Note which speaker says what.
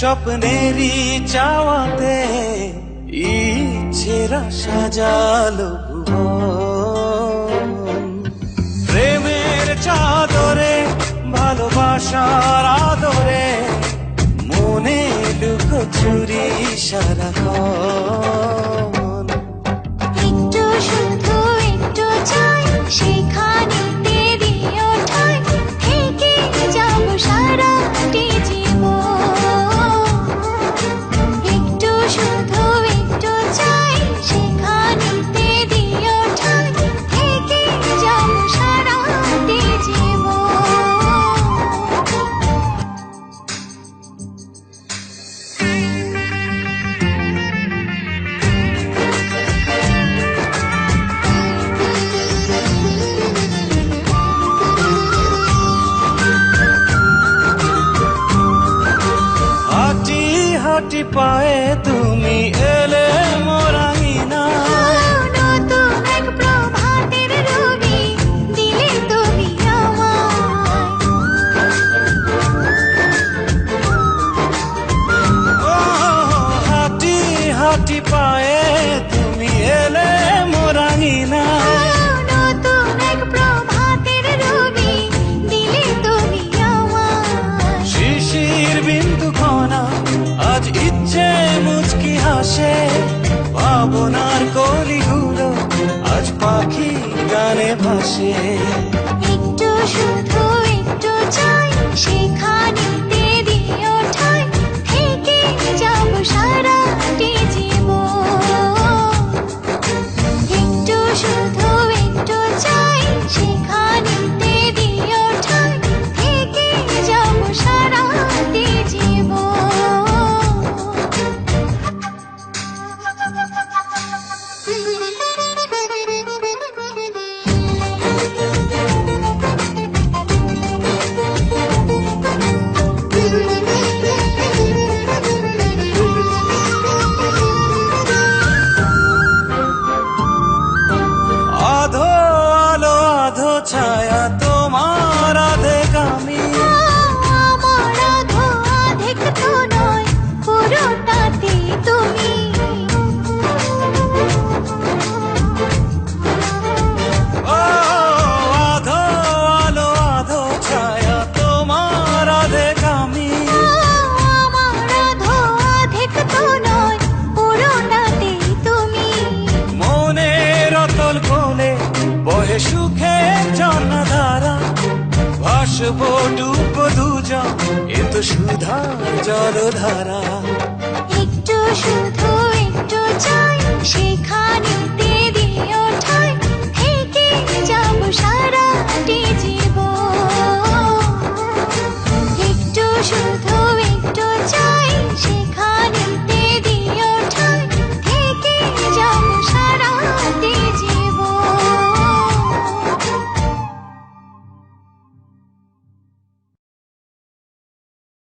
Speaker 1: স্বপ্নেরই চাওয়াতে ইচ্ছেরা সাজালো ভুবন। প্রেমের চাদরে ভালোবাসার আদরে মনে লুকোচুরি সারাক্ষণ।
Speaker 2: একটু শুধু একটু চাই সেখানেতে দিও ঠাই, থেকে যাব সারাটি জীবন। একটু শুধু একটু চাই সেখানেতে দিও ঠাই, থেকে যাব সারাটি জীবন।
Speaker 1: হাঁটি হাঁটি পায়ে তুমি এলে মোরাঙিনা,
Speaker 2: নতুন এক প্রভাতের রবি দিলে তুমি
Speaker 1: ও হাঁটি হাঁটি পায়ে তুমি এলে মোরাঙিনা।
Speaker 2: নতুন এক প্রভাতের রবি দিলে তুমি
Speaker 1: শিশির বিন্দু কণা আজ ইচ্ছে মুচকি হাসে, ভাবনার কলিগুলো আজ পাখি গানে ভাসে।
Speaker 2: একটু শুধু একটু চাই সেখানেতে দিও ঠাই, থেকে যাব সারাটি জীবন। একটু শুধু একটু চাই সেখানেতে দিও ঠাই, থেকে যাব সারাটি
Speaker 1: আধো আলো আধো ছায়া তোমার আধেক আমি,
Speaker 2: আমার আধো আধেক তো নয় পুরোটাতে তুমি।
Speaker 1: ও আধো আলো আধো ছায়া তোমার আধেক আমি।
Speaker 2: আমার আধো আধেক তো নয় পুরোটাতে তুমি।
Speaker 1: মনের অতল কোলে বহে সুখের ঝর্ণাধারা, ভাসবো ডুববো দুজন এ তো সুধার জলধারা।
Speaker 2: একটু শুধু একটু চাই সেখানেতে দিও ঠাই, থেকে যাব সারাটি